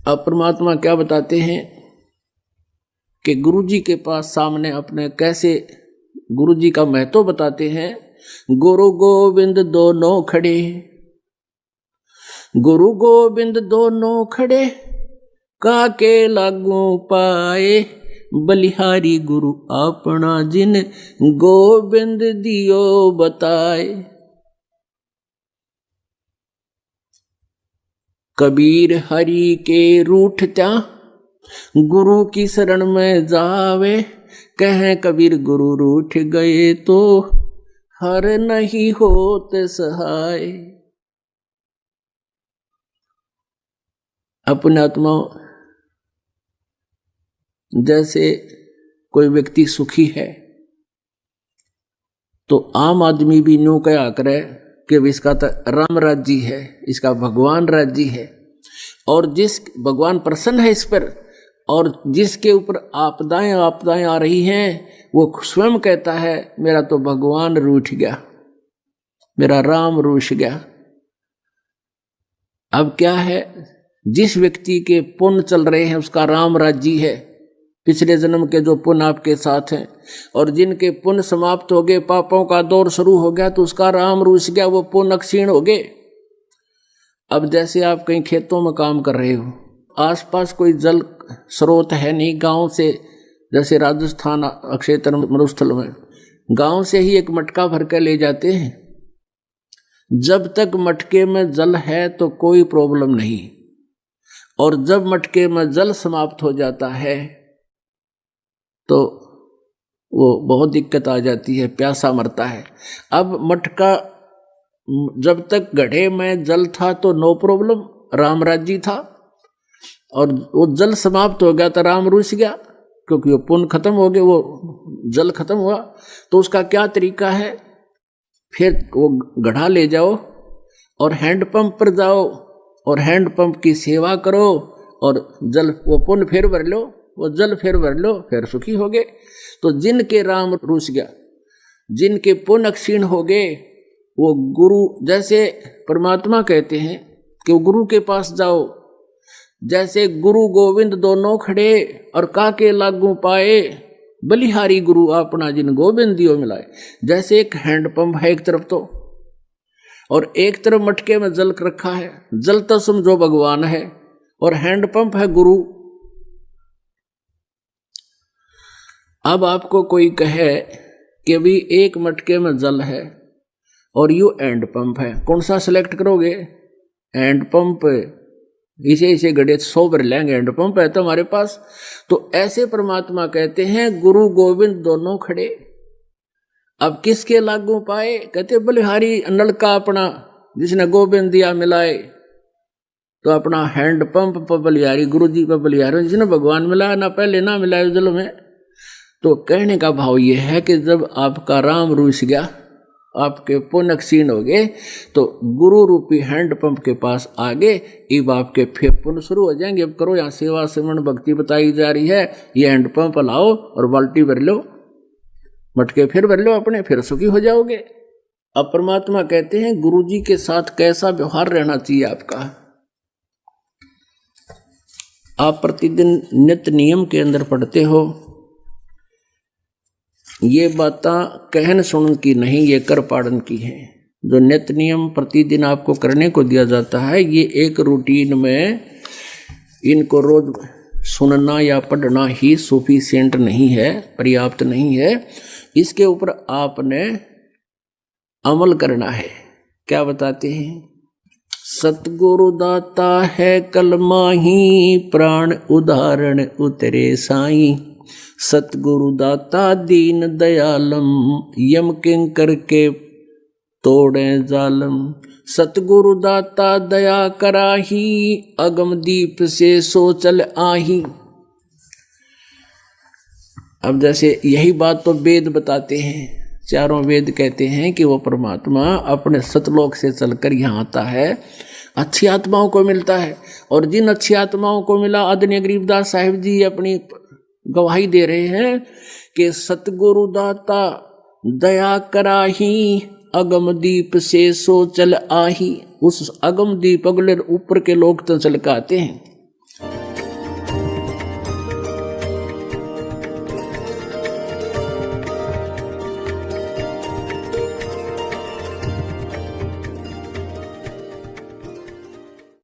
अब परमात्मा क्या बताते हैं कि गुरु जी के पास सामने अपने कैसे गुरु जी का महत्व बताते हैं। गुरु गोविंद दोनों खड़े, गुरु गोविंद दोनों खड़े, काके लागू पाए, बलिहारी गुरु अपना जिन गोविंद दियो बताए। कबीर हरि के रूठ त्या, गुरु की शरण में जावे, कहें कबीर गुरु रूठ गए तो हर नहीं होत सहाय। अपने आत्मा जैसे कोई व्यक्ति सुखी है तो आम आदमी भी न्यू क्या करे कि इसका तो राम राज्य है, इसका भगवान राज्य है, और जिस भगवान प्रसन्न है इस पर, और जिसके ऊपर आपदाएं आ रही हैं वो स्वयं कहता है मेरा तो भगवान रूठ गया, मेरा राम रूठ गया। अब क्या है, जिस व्यक्ति के पुण्य चल रहे हैं उसका राम राज्य है, पिछले जन्म के जो पुण्य आपके साथ हैं, और जिनके पुण्य समाप्त हो गए, पापों का दौर शुरू हो गया तो उसका राम रूठ गया, वो पुण्य क्षीण हो गए। अब जैसे आप कहीं खेतों में काम कर रहे हो, आसपास कोई जल स्रोत है नहीं, गांव से, जैसे राजस्थान क्षेत्र मरुस्थल में गांव से ही एक मटका भर कर ले जाते हैं। जब तक मटके में जल है तो कोई प्रॉब्लम नहीं, और जब मटके में जल समाप्त हो जाता है तो वो बहुत दिक्कत आ जाती है, प्यासा मरता है। अब मटका जब तक घड़े में जल था तो नो प्रॉब्लम, राम राज्य था, और वो जल समाप्त हो गया तो राम रूठ गया, क्योंकि वो पुण्य खत्म हो गए, वो जल खत्म हुआ। तो उसका क्या तरीका है, फिर वो घड़ा ले जाओ और हैंडपंप पर जाओ और हैंडपंप की सेवा करो, और जल वो पुण्य फिर भर लो, वो जल फिर भर लो, फिर सुखी हो गए। तो जिनके राम रूठ गया, जिनके पुण्य क्षीण हो गए, वो गुरु, जैसे परमात्मा कहते हैं कि गुरु के पास जाओ, जैसे गुरु गोविंद दोनों खड़े, और काके लागू पाए, बलिहारी गुरु अपना जिन गोविंद दियो मिलाए। जैसे एक हैंडपंप है एक तरफ तो, और एक तरफ मटके में जल रखा है, जल तो समझो भगवान है, और हैंडपंप है गुरु। अब आपको कोई कहे कि भी एक मटके में जल है और यू हैंडपंप है, कौन सा सिलेक्ट करोगे? हैंडपंप, इसे घड़े 100 भर लेंगे, हैंडपंप है तो हमारे पास। तो ऐसे परमात्मा कहते हैं गुरु गोविंद दोनों खड़े। अब किसके लागू पाए? कहते बलिहारी नलका अपना जिसने गोविंद दिया मिलाए, तो अपना हैंडपंप पर बलिहारी, गुरु जी पर बलिहारी, जिसने भगवान मिलाया ना पहले ना मिलाए जल में। तो कहने का भाव ये है कि जब आपका राम रूठ गया, आपके पुण्य क्षीण हो गए, तो गुरु रूपी हैंडपंप के पास आगे, अब आपके फिर पुण्य शुरू हो जाएंगे। अब करो, यहाँ सेवा सिमरन भक्ति बताई जा रही है, ये हैंडपंप लाओ और बाल्टी भर लो, मटके फिर भर लो अपने, फिर सुखी हो जाओगे। अब परमात्मा कहते हैं गुरु जी के साथ कैसा व्यवहार रहना चाहिए आपका। आप प्रतिदिन नित्य नियम के अंदर पढ़ते हो, ये बातें कहन सुन की नहीं, ये कर पाड़न की है। जो नित्य नियम प्रतिदिन आपको करने को दिया जाता है, ये एक रूटीन में इनको रोज सुनना या पढ़ना ही सफिशिएंट नहीं है, पर्याप्त नहीं है। इसके ऊपर आपने अमल करना है। क्या बताते हैं? सतगुरु दाता है कलमा ही, प्राण उदाहरण उतरे साईं। सतगुरु दाता दीन दयालम, यम किंकर के तोड़े जालम। सतगुरु दाता दया कराही, अगम दीप से सो चल आही। अब जैसे यही बात तो वेद बताते हैं, चारों वेद कहते हैं कि वो परमात्मा अपने सतलोक से चलकर यहाँ आता है, अच्छी आत्माओं को मिलता है। और जिन अच्छी आत्माओं को मिला, आदरणीय गरीबदास साहिब जी अपनी गवाही दे रहे हैं कि सतगुरु दाता दया कराही, अगम दीप से सो चल आही। उस अगम दीप अगले ऊपर के लोग तो चल के आते हैं,